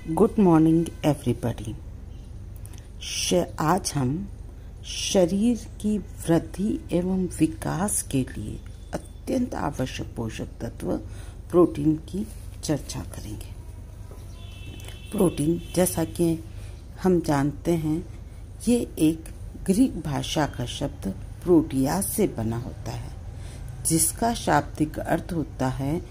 Good morning everybody. आज हम शरीर की वृद्धि एवं विकास के लिए अत्यंत आवश्यक पोषक तत्व प्रोटीन की चर्चा करेंगे। प्रोटीन, जैसा कि हम जानते हैं, ये एक ग्रीक भाषा का शब्द प्रोटियास से बना होता है, जिसका शाब्दिक अर्थ होता है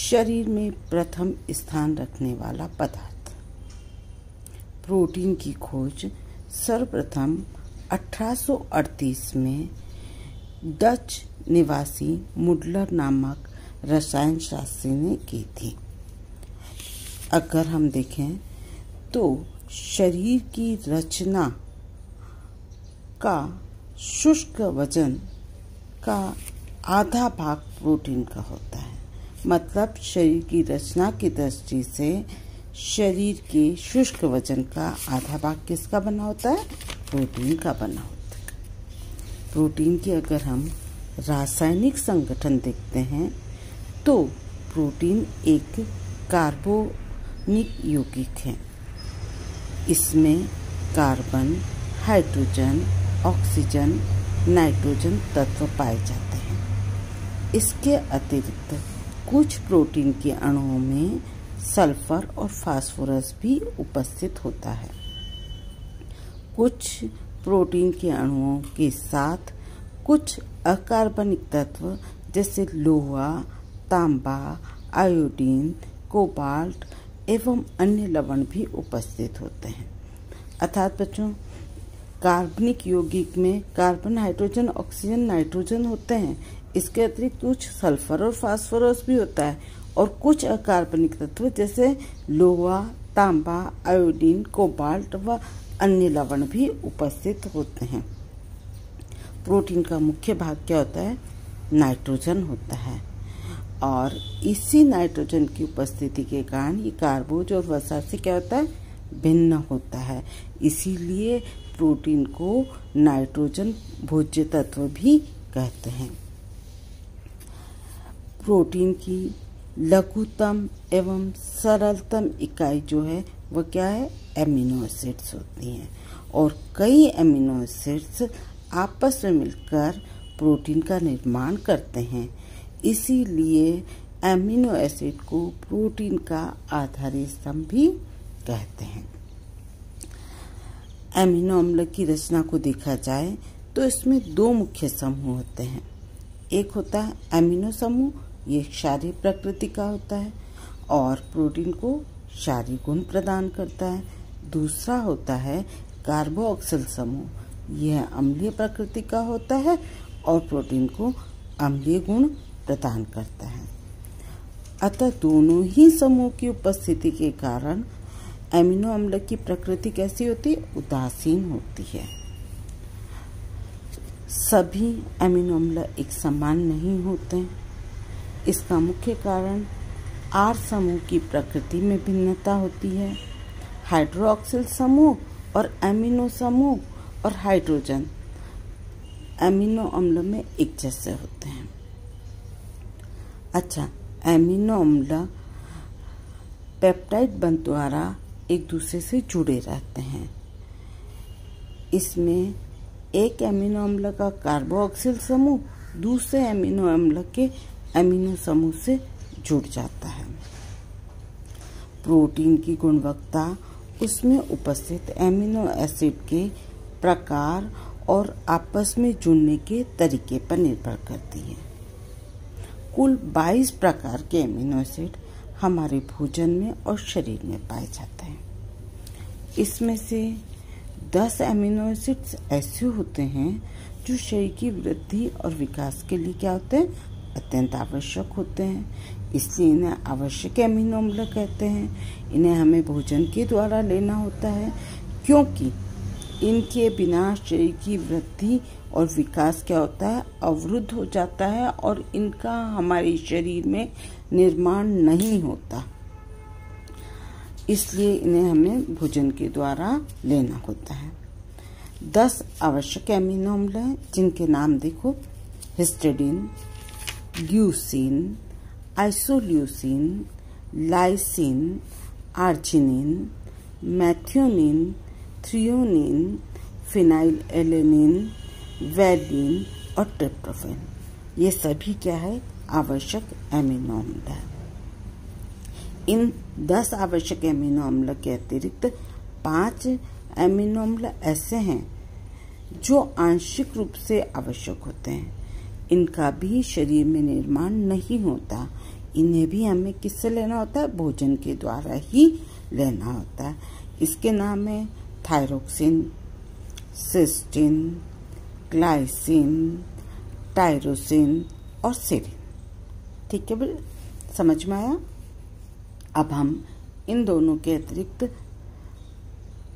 शरीर में प्रथम स्थान रखने वाला पदार्थ। प्रोटीन की खोज सर्वप्रथम 1838 में डच निवासी मुडलर नामक रसायन शास्त्री ने की थी। अगर हम देखें तो शरीर की रचना का शुष्क वजन का आधा भाग प्रोटीन का होता है। मतलब शरीर की रचना की दृष्टि से शरीर के शुष्क वजन का आधा भाग किसका बना होता है? प्रोटीन का बना होता है। प्रोटीन की अगर हम रासायनिक संगठन देखते हैं तो प्रोटीन एक कार्बनिक यौगिक है। इसमें कार्बन, हाइड्रोजन, ऑक्सीजन, नाइट्रोजन तत्व पाए जाते हैं। इसके अतिरिक्त कुछ प्रोटीन के अणुओं में सल्फर और फास्फोरस भी उपस्थित होता है। कुछ प्रोटीन के अणुओं के साथ कुछ अकार्बनिक तत्व जैसे लोहा, तांबा, आयोडीन, कोबाल्ट एवं अन्य लवण भी उपस्थित होते हैं। अर्थात बच्चों, कार्बनिक यौगिक में कार्बन, हाइड्रोजन, ऑक्सीजन, नाइट्रोजन होते हैं। इसके अतिरिक्त कुछ सल्फर और फास्फोरस भी होता है और कुछ अकार्बनिक तत्व जैसे लोहा, तांबा, आयोडीन, कोबाल्ट व अन्य लवण भी उपस्थित होते हैं। प्रोटीन का मुख्य भाग क्या होता है? नाइट्रोजन होता है और इसी नाइट्रोजन की उपस्थिति के कारण ये कार्बोज और वसा से क्या होता है? भिन्न होता है। इसीलिए प्रोटीन को नाइट्रोजन भोज्य तत्व भी कहते हैं। प्रोटीन की लघुतम एवं सरलतम इकाई जो है वह क्या है? एमिनो एसिड्स होती हैं और कई एमिनो एसिड्स आपस में मिलकर प्रोटीन का निर्माण करते हैं। इसीलिए एमिनो एसिड को प्रोटीन का आधारी स्तंभ भी कहते हैं। एमिनो अम्ल की रचना को देखा जाए तो इसमें दो मुख्य समूह होते हैं। एक होता है एमिनो समूह, ये क्षारीय प्रकृति का होता है और प्रोटीन को क्षारीय गुण प्रदान करता है। दूसरा होता है कार्बोक्सिल समूह, यह अम्लीय प्रकृति का होता है और प्रोटीन को अम्लीय गुण प्रदान करता है। अतः दोनों ही समूह की उपस्थिति के कारण एमिनो अम्ल की प्रकृति कैसी होती है? उदासीन होती है। सभी एमिनो अम्ल एक समान नहीं होते हैं। इसका मुख्य कारण आर समूह की प्रकृति में भिन्नता होती है। हाइड्रोक्सिल समूह और एमिनो समूह और हाइड्रोजन एमिनो अम्ल में एक जैसे होते हैं। अच्छा, एमिनो अम्ल पेप्टाइड बंध द्वारा एक दूसरे से जुड़े रहते हैं। इसमें एक एमिनो अम्ल का कार्बोक्सिल समूह दूसरे एमिनो अम्ल के एमिनो समूह से जुड़ जाता है। प्रोटीन की गुणवत्ता उसमें उपस्थित एमिनो एसिड के प्रकार और आपस में जुड़ने के तरीके पर निर्भर करती है। कुल 22 प्रकार के एमिनो एसिड हमारे भोजन में और शरीर में पाए जाते हैं। इसमें से 10 एमिनो एसिड्स ऐसे होते हैं जो शरीर की वृद्धि और विकास के लिए क्या होते हैं? अत्यंत आवश्यक होते हैं। इसलिए इन्हें आवश्यक एमिनो अम्ल कहते हैं। इन्हें हमें भोजन के द्वारा लेना होता है, क्योंकि इनके बिना शरीर की वृद्धि और विकास क्या होता है? अवरुद्ध हो जाता है और इनका हमारे शरीर में निर्माण नहीं होता। इसलिए इन्हें हमें भोजन के द्वारा लेना होता है। 10 आवश्यक एमिनो अम्ल हैं, जिनके नाम देखो: histidine, leucine, isoleucine, lysine, arginine, methionine, threonine, phenylalanine, valine और ट्रिप्टोफैन। ये सभी क्या है? आवश्यक एमिनो अम्ल है। इन 10 आवश्यक एमिनो अम्ल के अतिरिक्त 5 एमिनो अम्ल ऐसे हैं जो आंशिक रूप से आवश्यक होते हैं। इनका भी शरीर में निर्माण नहीं होता। इन्हें भी हमें किससे लेना होता है? भोजन के द्वारा ही लेना होता है। इसके नाम है थायरोक्सिन, सिस्टीन, ग्लाइसिन, टायरोसिन और सेरिन। ठीक है भाई, समझ में आया? अब हम इन दोनों के अतिरिक्त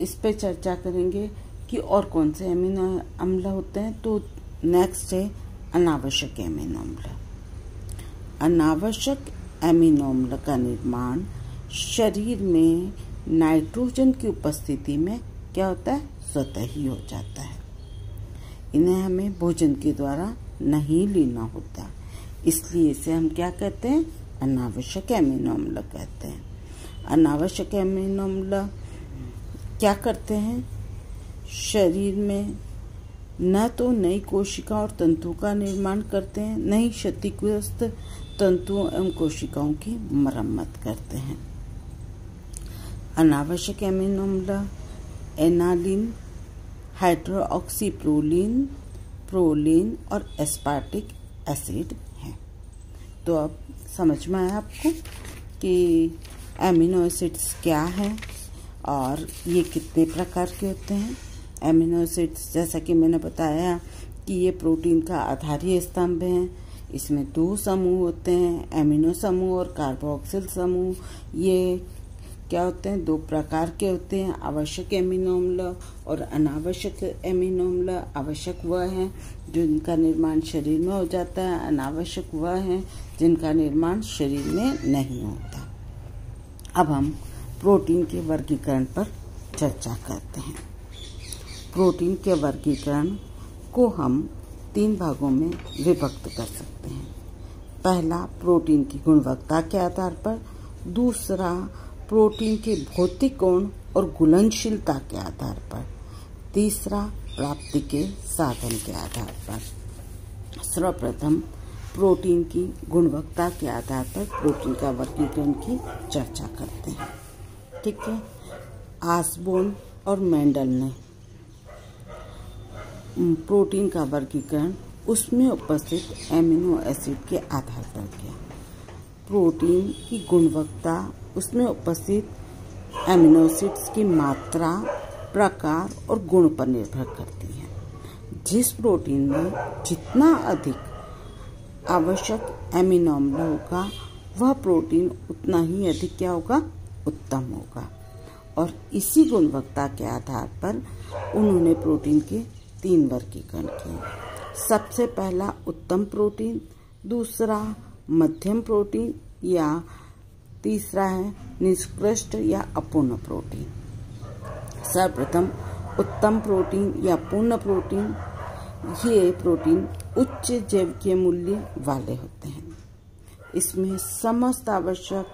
इस पे चर्चा करेंगे कि और कौन से एमिनो अम्ल होते हैं। तो नेक्स्ट है अनावश्यक एमिनो अम्ल। अनावश्यक एमिनो अम्ल का निर्माण शरीर में नाइट्रोजन की उपस्थिति में क्या होता है? स्वतः ही हो जाता है। इन्हें हमें भोजन के द्वारा नहीं लेना होता, इसलिए इसे हम क्या कहते हैं? अनावश्यक एमिनो अम्ल कहते हैं। अनावश्यक एमिनो अम्ल क्या करते हैं? शरीर में न तो नई कोशिका और तंतुओं का निर्माण करते हैं, न ही क्षतिग्रस्त तंतुओं एवं कोशिकाओं की मरम्मत करते हैं। अनावश्यक एमिनो अम्ल एनालिन, हाइड्रोक्सीप्रोलिन, प्रोलिन और एस्पार्टिक एसिड हैं। तो अब समझ में आया आपको कि एमिनो एसिड्स क्या हैं और ये कितने प्रकार के होते हैं। एमिनो एसिड्स जैसा कि मैंने बताया कि ये प्रोटीन का आधारीय स्तंभ हैं। इसमें 2 समूह होते हैं, एमिनो समूह और कार्बोक्सिल समूह। ये क्या होते हैं? 2 प्रकार के होते हैं, आवश्यक एमिनो अम्ल और अनावश्यक एमिनो अम्ल। आवश्यक वह हैं जिनका निर्माण शरीर में हो जाता है, अनावश्यक वह हैं जिनका निर्माण शरीर में नहीं होता। अब हम प्रोटीन के वर्गीकरण पर चर्चा करते हैं। प्रोटीन के वर्गीकरण को हम 3 भागों में विभक्त कर सकते हैं। पहला, प्रोटीन की गुणवत्ता के आधार पर। दूसरा, प्रोटीन के भौतिक गुण और घुलनशीलता के आधार पर। तीसरा, प्राप्ति के साधन के आधार पर। सर्वप्रथम प्रोटीन की गुणवत्ता के आधार पर प्रोटीन का वर्गीकरण की चर्चा करते हैं। ठीक है, आसबोर्न और मेंडल ने प्रोटीन का वर्गीकरण उसमें उपस्थित एमिनो एसिड के आधार पर किया। प्रोटीन की गुणवत्ता उसमें उपस्थित एमिनो एसिड्स की मात्रा, प्रकार और गुण पर निर्भर करती है। जिस प्रोटीन में जितना अधिक आवश्यक एमिनो अम्ल होगा, वह प्रोटीन उतना ही अधिक क्या होगा? उत्तम होगा। और इसी गुणवत्ता के आधार पर उन्होंने प्रोटीन के 3 वर्गीकरण किए। सबसे पहला उत्तम प्रोटीन, दूसरा मध्यम प्रोटीन या तीसरा है निष्कृष्ट या अपूर्ण प्रोटीन। सर्वप्रथम उत्तम प्रोटीन या पूर्ण प्रोटीन, ये प्रोटीन उच्च जैविकीय मूल्य वाले होते हैं। इसमें समस्त आवश्यक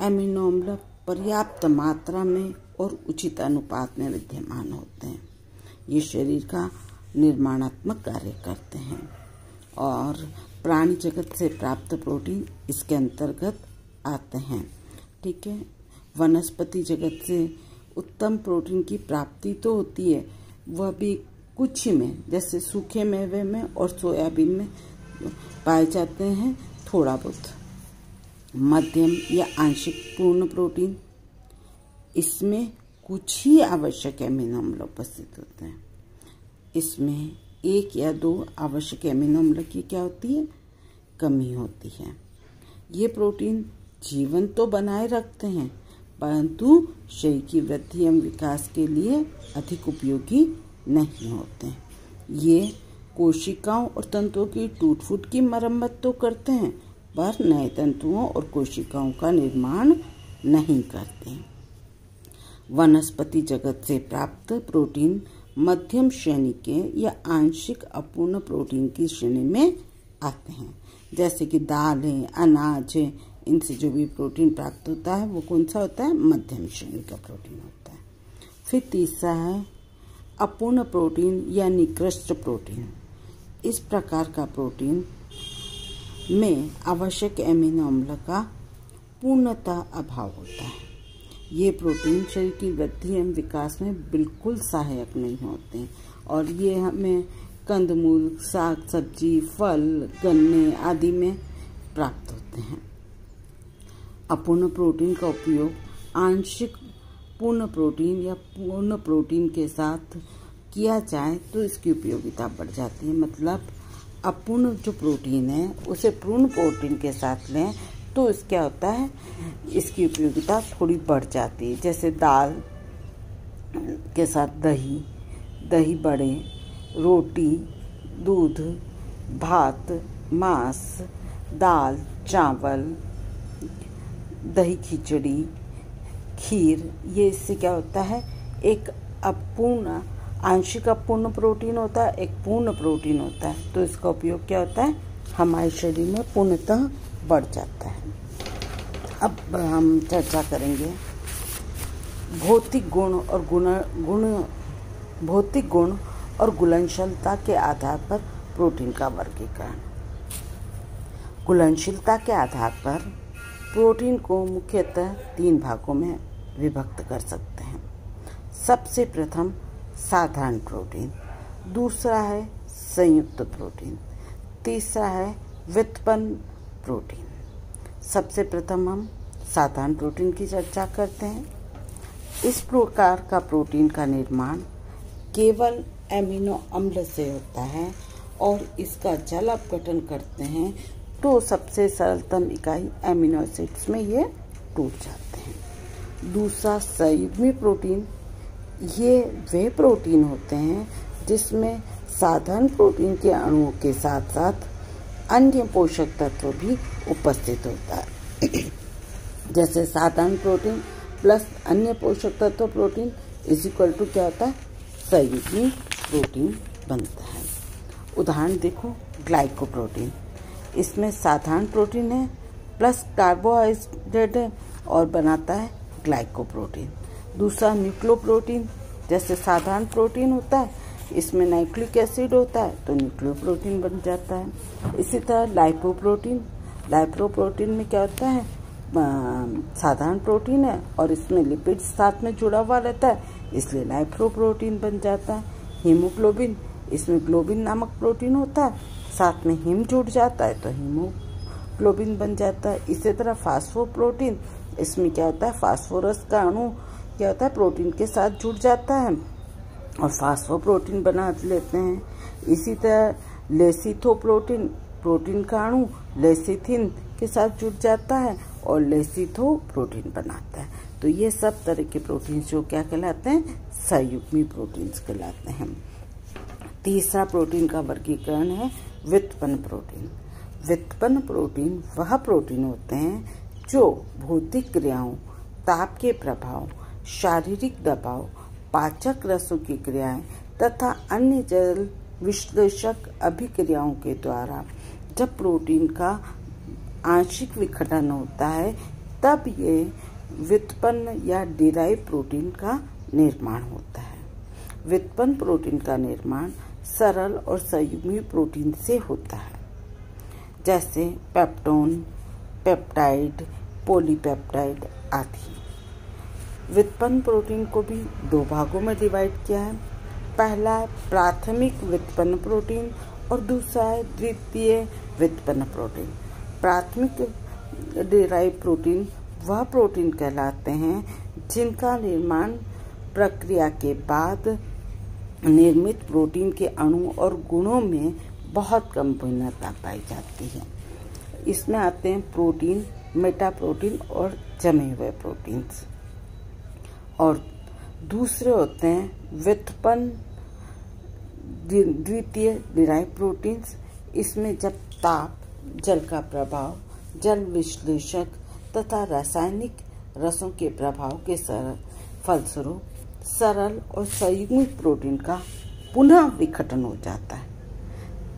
एमिनो अम्ल पर्याप्त मात्रा में और उचित अनुपात में विद्यमान होते हैं। ये शरीर का निर्माणात्मक कार्य करते हैं और प्राणी जगत से प्राप्त प्रोटीन इसके अंतर्गत आते हैं। ठीक है, वनस्पति जगत से उत्तम प्रोटीन की प्राप्ति तो होती है, वह भी कुछ ही में, जैसे सूखे मेवे में और सोयाबीन में पाए जाते हैं थोड़ा बहुत। मध्यम या आंशिक पूर्ण प्रोटीन, इसमें कुछ ही आवश्यक एमिनो अम्ल उपस्थित होते हैं। इसमें 1 या 2 आवश्यक एमिनो अम्ल की क्या होती है? कमी होती है। ये प्रोटीन जीवन तो बनाए रखते हैं, परंतु शरीर की वृद्धि एवं विकास के लिए अधिक उपयोगी नहीं होते। ये कोशिकाओं और तंतुओं की टूट फूट की मरम्मत तो करते हैं, पर नए तंतुओं और कोशिकाओं का निर्माण नहीं करते। वनस्पति जगत से प्राप्त प्रोटीन मध्यम श्रेणी के या आंशिक अपूर्ण प्रोटीन की श्रेणी में आते हैं, जैसे कि दाल है, अनाज है, इनसे जो भी प्रोटीन प्राप्त होता है वो कौन सा होता है, मध्यम श्रेणी का प्रोटीन होता है। फिर तीसरा है अपूर्ण प्रोटीन या निकृष्ट प्रोटीन। इस प्रकार का प्रोटीन में आवश्यक एमिनो अम्ल का पूर्णतः अभाव होता है। ये प्रोटीन शरीर की वृद्धि एवं विकास में बिल्कुल सहायक नहीं होते और ये हमें कंदमूल, साग सब्जी, फल, गन्ने आदि में प्राप्त होते हैं। अपूर्ण प्रोटीन का उपयोग आंशिक पूर्ण प्रोटीन या पूर्ण प्रोटीन के साथ किया जाए तो इसकी उपयोगिता बढ़ जाती है। मतलब अपूर्ण जो प्रोटीन है उसे पूर्ण प्रोटीन के साथ लें तो इसका क्या होता है, इसकी उपयोगिता थोड़ी बढ़ जाती है। जैसे दाल के साथ दही, दही बड़े, रोटी, दूध, भात, मांस, दाल, चावल, दही खिचड़ी, खीर, ये इससे क्या होता है, एक अपूर्ण आंशिक अपूर्ण प्रोटीन होता है, एक पूर्ण प्रोटीन होता है। तो इसका उपयोग क्या होता है, हमारे शरीर में पूर्णतः बढ़ जाता है। अब हम चर्चा करेंगे भौतिक गुण और घुलनशीलता के आधार पर प्रोटीन का वर्गीकरण। घुलनशीलता के आधार पर प्रोटीन को मुख्यतः 3 भागों में विभक्त कर सकते हैं। सबसे प्रथम साधारण प्रोटीन, दूसरा है संयुक्त प्रोटीन, तीसरा है व्युत्पन्न प्रोटीन। सबसे प्रथम हम साधारण प्रोटीन की चर्चा करते हैं। इस प्रकार का प्रोटीन का निर्माण केवल एमिनो अम्ल से होता है और इसका जल अपघटन करते हैं तो सबसे सरलतम इकाई एमिनो एसिड्स में ये टूट जाते हैं। दूसरा संयुग्मी प्रोटीन, ये वे प्रोटीन होते हैं जिसमें साधारण प्रोटीन के अणुओं के साथ साथ अन्य पोषक तत्व भी उपस्थित होता है। जैसे साधारण प्रोटीन प्लस अन्य पोषक तत्व प्रोटीन इज इक्वल टू क्या होता है, संयुग्मी प्रोटीन बनता है। उदाहरण देखो, ग्लाइकोप्रोटीन, इसमें साधारण प्रोटीन है प्लस कार्बोहाइड्रेट है और बनाता है ग्लाइकोप्रोटीन। दूसरा न्यूक्लियोप्रोटीन, जैसे साधारण प्रोटीन होता है इसमें नाइट्रिक एसिड होता है तो न्यूक्लियोप्रोटीन बन जाता है। इसी तरह लाइपोप्रोटीन में क्या होता है, साधारण प्रोटीन है और इसमें लिपिड साथ में जुड़ा हुआ रहता है इसलिए लाइपोप्रोटीन बन जाता है। हीमोग्लोबिन, इसमें ग्लोबिन नामक प्रोटीन होता है, साथ में हिम जुड़ जाता है तो हीमोग्लोबिन बन जाता है। इसी तरह फास्फोप्रोटीन, इसमें क्या होता है, फास्फोरस का अणु क्या होता है प्रोटीन के साथ जुड़ जाता है और फास्फोप्रोटीन बना लेते हैं। इसी तरह लेसिथोप्रोटीन, प्रोटीन का अणु लेसिथिन के साथ जुड़ जाता है और लेसिथोप्रोटीन बनाता है। तो ये सब तरह के प्रोटीन जो क्या कहलाते हैं, संयुग्मी प्रोटीन्स कहलाते हैं। तीसरा प्रोटीन का वर्गीकरण है व्युत्पन्न प्रोटीन। व्युत्पन्न प्रोटीन वह प्रोटीन होते हैं जो भौतिक क्रियाओं, ताप के प्रभाव, शारीरिक दबाव, पाचक रसों की क्रियाएं तथा अन्य जल विश्लेषक अभिक्रियाओं के द्वारा जब प्रोटीन का आंशिक विघटन होता है तब ये व्युत्पन्न या डिराइव प्रोटीन का निर्माण होता है। व्युत्पन्न प्रोटीन का निर्माण सरल और संयुग्मी प्रोटीन से होता है, जैसे पेप्टोन, पेप्टाइड, पॉलीपेप्टाइड आदि। व्युत्पन्न प्रोटीन को भी 2 भागों में डिवाइड किया है। पहला प्राथमिक व्युत्पन्न प्रोटीन और दूसरा है द्वितीय व्युत्पन्न प्रोटीन। प्राथमिक डिराइव प्रोटीन वह प्रोटीन कहलाते हैं जिनका निर्माण प्रक्रिया के बाद निर्मित प्रोटीन के अणु और गुणों में बहुत कम भिन्नता पाई जाती है। इसमें आते हैं प्रोटीन, मेटा प्रोटीन और जमे हुए प्रोटीन्स। और दूसरे होते हैं व्युत्पन्न द्वितीय डिराइव प्रोटीन्स। इसमें जब ताप, जल का प्रभाव, जल विश्लेषक तथा रासायनिक रसों के प्रभाव के फलस्वरूप सरल और संयुग्मित प्रोटीन का पुनः विघटन हो जाता है,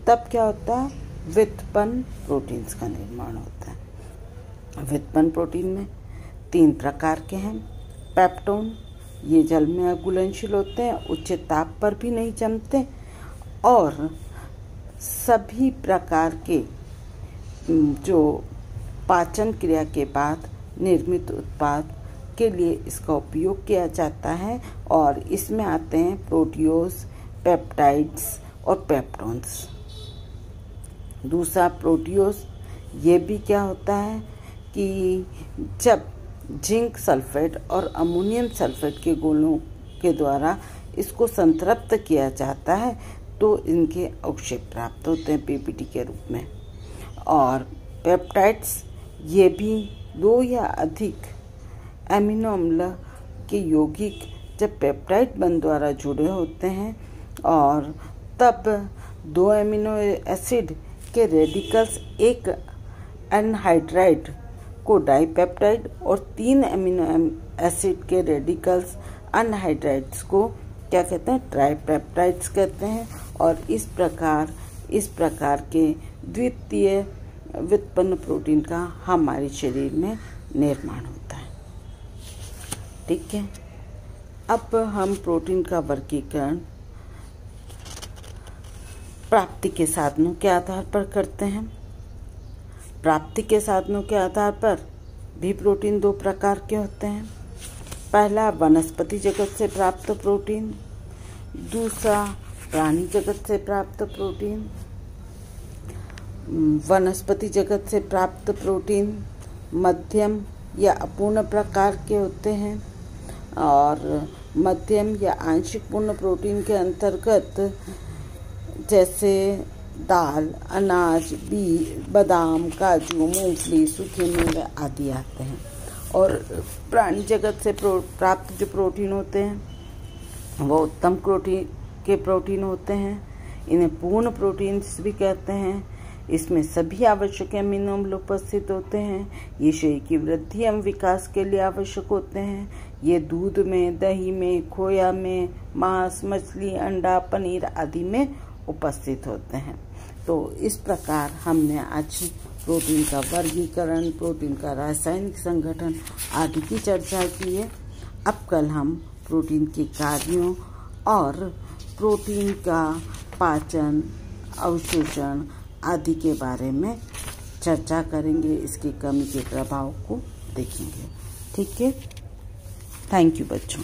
तब क्या होता है, व्युत्पन्न प्रोटीन्स का निर्माण होता है। व्युत्पन्न प्रोटीन में 3 प्रकार के हैं। पेप्टोन, ये जल में घुलनशील होते हैं, उच्च ताप पर भी नहीं जमते और सभी प्रकार के जो पाचन क्रिया के बाद निर्मित उत्पाद के लिए इसका उपयोग किया जाता है और इसमें आते हैं प्रोटियोज, पेप्टाइड्स और पेप्टोन्स। दूसरा प्रोटियोज, ये भी क्या होता है कि जब जिंक सल्फेट और अमोनियम सल्फेट के गोलों के द्वारा इसको संतृप्त किया जाता है तो इनके अवशेष प्राप्त होते हैं पीपीटी के रूप में। और पेप्टाइड्स, ये भी 2 या अधिक एमिनो अम्ल के यौगिक जब पेप्टाइड बंध द्वारा जुड़े होते हैं और तब 2 एमिनो एसिड के रेडिकल्स एक एनहाइड्राइड को डाइपेप्टाइड और 3 एमिनो एसिड के रेडिकल्स अनहाइड्राइड्स को क्या कहते हैं, ट्राइपेप्टाइड्स कहते हैं। और इस प्रकार के द्वितीय व्युत्पन्न प्रोटीन का हमारे शरीर में निर्माण होता है। ठीक है, अब हम प्रोटीन का वर्गीकरण प्राप्ति के साधनों के आधार पर करते हैं। प्राप्ति के साधनों के आधार पर भी प्रोटीन 2 प्रकार के होते हैं। पहला वनस्पति जगत से प्राप्त प्रोटीन, दूसरा प्राणी जगत से प्राप्त प्रोटीन। वनस्पति जगत से प्राप्त प्रोटीन मध्यम या अपूर्ण प्रकार के होते हैं और मध्यम या आंशिक पूर्ण प्रोटीन के अंतर्गत जैसे दाल, अनाज, बीज, बादाम, काजू, मूंगफली, सूखे मेवे आदि आते हैं। और प्राणी जगत से प्राप्त जो प्रोटीन होते हैं वो उत्तम प्रोटीन होते हैं। इन्हें पूर्ण प्रोटीन्स भी कहते हैं। इसमें सभी आवश्यक अमीनो अम्ल उपस्थित होते हैं। ये शरीर की वृद्धि एवं विकास के लिए आवश्यक होते हैं। ये दूध में, दही में, खोया में, मांस, मछली, अंडा, पनीर आदि में उपस्थित होते हैं। तो इस प्रकार हमने आज प्रोटीन का वर्गीकरण, प्रोटीन का रासायनिक संगठन आदि की चर्चा की है। अब कल हम प्रोटीन के कार्यों और प्रोटीन का पाचन, अवशोषण आदि के बारे में चर्चा करेंगे। इसकी कमी के प्रभाव को देखेंगे। ठीक है, थैंक यू बच्चों।